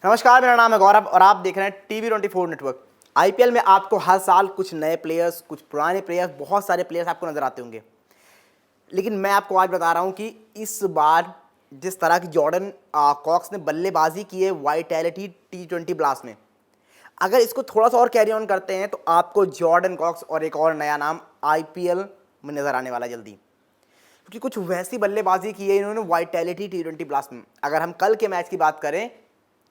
नमस्कार, मेरा नाम है गौरव और आप देख रहे हैं TV24 नेटवर्क। आईपीएल में आपको हर साल कुछ नए प्लेयर्स, कुछ पुराने प्लेयर्स, बहुत सारे प्लेयर्स आपको नजर आते होंगे। लेकिन मैं आपको आज बता रहा हूं कि इस बार जिस तरह की जॉर्डन कॉक्स ने बल्लेबाजी की है वाइटैलिटी T20 ब्लास्ट में, अगर इसको थोड़ा सा और कैरी ऑन करते हैं तो आपको जॉर्डन कॉक्स और एक और नया नाम आईपीएल में नजर आने वाला जल्दी, क्योंकि कुछ वैसी बल्लेबाजी की है इन्होंने वाइटैलिटी T20 ब्लास्ट में। अगर हम कल के मैच की बात करें,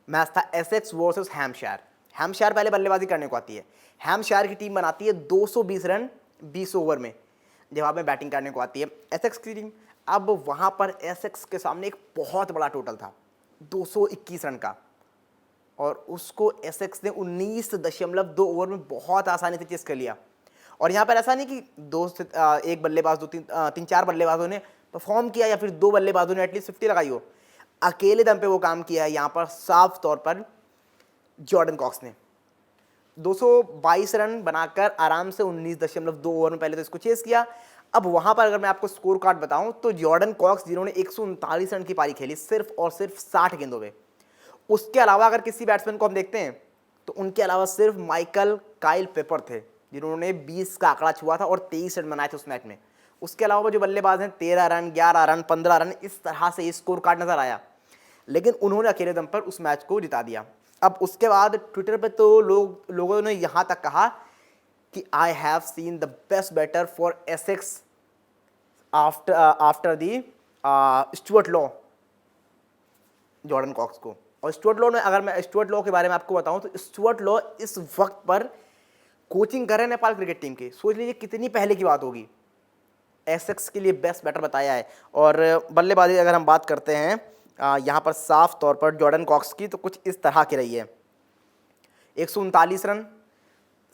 मैच था एसेक्स वर्सेस हैम्पशायर। हैम्पशायर पहले बल्लेबाजी करने को आती है। हैम्पशायर की टीम बनाती है 220 रन 20 ओवर में, जवाब में बैटिंग करने को आती है एसेक्स की टीम। अब वहां पर एसेक्स के सामने एक बहुत बड़ा टोटल था 221 रन का, और उसको एसेक्स ने 19.2 ओवर में बहुत आसानी से चेस कर लिया। और यहाँ पर ऐसा नहीं कि एक बल्लेबाज, तीन चार बल्लेबाजों ने परफॉर्म किया या फिर दो बल्लेबाजों ने एटलीस्ट 50 लगाई हो। अकेले दम पे वो काम किया है यहाँ पर साफ तौर पर जॉर्डन कॉक्स ने। 222 रन बनाकर आराम से 19.2 ओवर में पहले तो इसको चेस किया। अब वहां पर अगर मैं आपको स्कोर कार्ड बताऊं तो जॉर्डन कॉक्स जिन्होंने 139 रन की पारी खेली सिर्फ और सिर्फ 60 गेंदों में, उसके अलावा अगर किसी बैट्समैन को हम देखते हैं तो उनके अलावा सिर्फ माइकल काइल पेपर थे जिन्होंने 20 का आंकड़ा छुआ था और 23 रन बनाए थे उस मैच में। उसके अलावा जो बल्लेबाज हैं 13 रन, 11 रन, 15 रन, इस तरह से स्कोर कार्ड नजर आया, लेकिन उन्होंने अकेले दम पर उस मैच को जिता दिया। अब उसके बाद ट्विटर पे तो लोगों ने यहां तक कहा कि I have seen the best batter for Essex after the Stuart Law, Jordan Cox को। और स्टुअर्ट लॉ में, अगर मैं स्टुअर्ट लॉ के बारे में आपको बताऊं तो स्टुअर्ट लॉ इस वक्त पर कोचिंग कर रहे हैं नेपाल क्रिकेट टीम की। सोच लीजिए कितनी पहले की बात होगी। एसेक्स के लिए बेस्ट बैटर बताया है। और बल्लेबाजी अगर हम बात करते हैं यहाँ पर साफ तौर पर जॉर्डन कॉक्स की, तो कुछ इस तरह की रही है। 139 रन,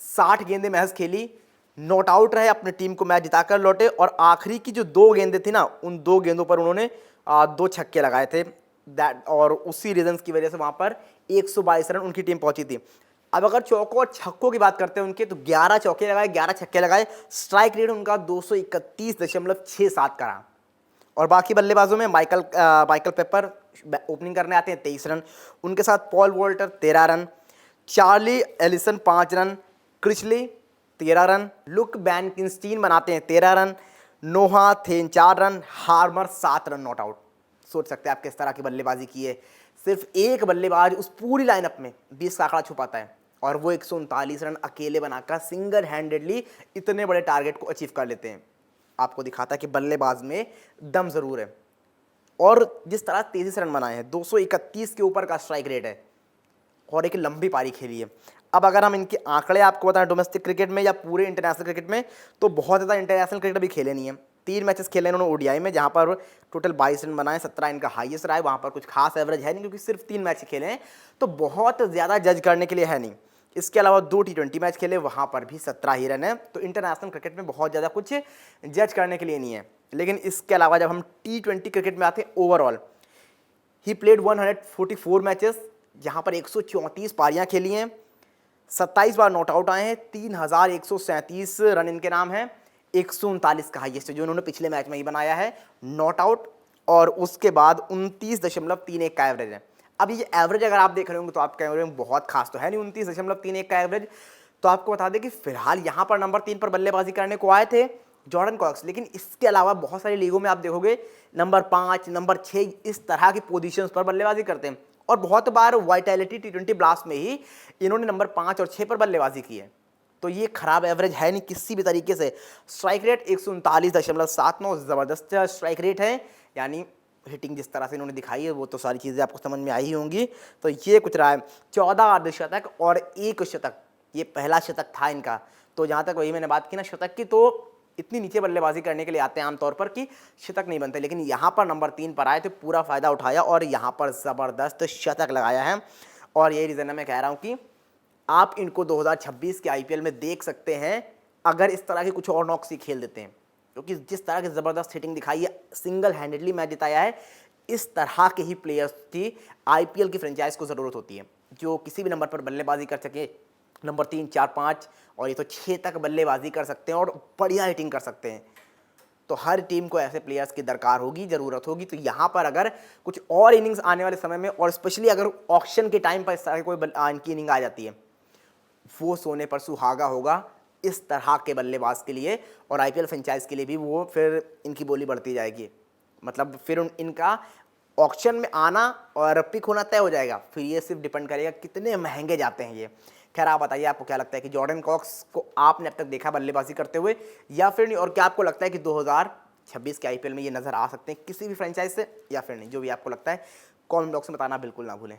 60 गेंदें महज खेली, नॉट आउट रहे, अपनी टीम को मैच जिताकर लौटे। और आखिरी की जो 2 गेंदें थी ना, उन 2 गेंदों पर उन्होंने 2 छक्के लगाए थे। और उसी रीजन की वजह से वहां पर 122 रन उनकी टीम पहुंची थी। अब अगर चौकों और छक्कों की बात करते हैं उनके, तो 11 चौके लगाए, 11 छक्के लगाए। स्ट्राइक रेट उनका 231.67 का रहा। और बाकी बल्लेबाजों में माइकल पेपर ओपनिंग करने आते हैं, 23 रन। उनके साथ Paul Walter 13 run, Charlie Allison 5 run, Critchley 13 run, Luke Benkenstein बनाते हैं 13 रन, नोहा थेन 4 run, Harmer 7 run not out. सोच सकते हैं आप किस तरह की बल्लेबाजी की है। सिर्फ एक बल्लेबाज उस पूरी लाइनअप में 20 का आंकड़ा छुपाता है, और वो 139 रन अकेले बनाकर सिंगल हैंडेडली इतने बड़े टारगेट को अचीव कर लेते हैं। आपको दिखाता है कि बल्लेबाज में दम जरूर है। और जिस तरह 33 रन बनाए हैं, 231 के ऊपर का स्ट्राइक रेट है, और एक लंबी पारी खेली है। अब अगर हम इनके आंकड़े आपको बताएं डोमेस्टिक क्रिकेट में या पूरे इंटरनेशनल क्रिकेट में, तो बहुत ज़्यादा इंटरनेशनल क्रिकेट भी खेले नहीं है। 3 मैचेस खेले इन्होंने ओडीआई में, जहाँ पर टोटल 22 रन बनाए, 17 इनका हाईएस्ट रहा है। वहाँ पर कुछ खास एवरेज है नहीं, क्योंकि सिर्फ 3 मैच खेले हैं, तो बहुत ज़्यादा जज करने के लिए है नहीं। इसके अलावा 2 T20 मैच खेले, वहाँ पर भी 17 ही रन है। तो इंटरनेशनल क्रिकेट में बहुत ज़्यादा कुछ जज करने के लिए नहीं है। लेकिन इसके अलावा जब हम T20 क्रिकेट में आते हैं, ओवरऑल ही प्लेड 144 मैचेस, जहाँ पर 134 पारियाँ खेली हैं, 27 बार नॉट आउट आए हैं, 3137 रन इनके नाम है, 139 का हाईएस्ट जो उन्होंने पिछले मैच में ही बनाया है नॉट आउट। और उसके बाद 29.31 का एवरेज है। अब ये एवरेज अगर आप देख रहे होंगे तो आप कह रहे होंगे बहुत खास तो है नहीं 29.31 का एवरेज। तो आपको बता दें कि फिलहाल यहाँ पर नंबर 3 पर बल्लेबाजी करने को आए थे जॉर्डन कॉक्स, लेकिन इसके अलावा बहुत सारी लीगों में आप देखोगे नंबर 5, नंबर 6 इस तरह की पोजीशंस पर बल्लेबाजी करते हैं। और बहुत बार वाइटैलिटी T20 ब्लास्ट में ही इन्होंने नंबर 5 और 6 पर बल्लेबाजी की है। तो ये खराब एवरेज है नहीं किसी भी तरीके से। स्ट्राइक रेट 139.79 ज़बरदस्त स्ट्राइक रेट है, यानी हिटिंग जिस तरह से इन्होंने दिखाई है वो तो सारी चीज़ें आपको समझ में आई ही होंगी। तो ये कुछ रहा है। 14 अर्धशतक और 1 शतक, ये पहला शतक था इनका। तो जहाँ तक वही मैंने बात की ना शतक की, तो इतनी नीचे बल्लेबाजी करने के लिए आते हैं आमतौर पर कि शतक नहीं बनते, लेकिन यहाँ पर नंबर 3 पर आए थे, पूरा फ़ायदा उठाया और यहाँ पर ज़बरदस्त शतक लगाया है। और यही रीज़न है मैं कह रहा हूँ कि आप इनको 2026 के आईपीएल में देख सकते हैं, अगर इस तरह के कुछ और नॉक्स ही खेल देते हैं, क्योंकि जिस तरह की ज़बरदस्त हिटिंग दिखाई है, सिंगल हैंडेडली मैच जिताया है, इस तरह के ही प्लेयर्स की आईपीएल की फ्रेंचाइज को ज़रूरत होती है, जो किसी भी नंबर पर बल्लेबाजी कर सके। नंबर 3, 4, 5 और ये तो 6 तक बल्लेबाजी कर सकते हैं और बढ़िया हिटिंग कर सकते हैं। तो हर टीम को ऐसे प्लेयर्स की दरकार होगी, ज़रूरत होगी। तो यहाँ पर अगर कुछ और इनिंग्स आने वाले समय में, और स्पेशली अगर ऑक्शन के टाइम पर इस तरह कोई इनकी इनिंग आ जाती है, वो सोने पर सुहागा होगा इस तरह के बल्लेबाज के लिए, और आईपीएल फ्रेंचाइज के लिए भी वो फिर इनकी बोली बढ़ती जाएगी। मतलब फिर इनका ऑक्शन में आना और पिक होना तय हो जाएगा। फिर ये सिर्फ डिपेंड करेगा कितने महंगे जाते हैं ये। खैर आप बताइए, आपको क्या लगता है कि जॉर्डन कॉक्स को आपने अब तक देखा बल्लेबाजी करते हुए या फिर नहीं, और क्या आपको लगता है कि 2026 के आईपीएल में ये नज़र आ सकते हैं किसी भी फ्रेंचाइज से या फिर नहीं? जो भी आपको लगता है कमेंट बॉक्स में बताना बिल्कुल ना भूलें।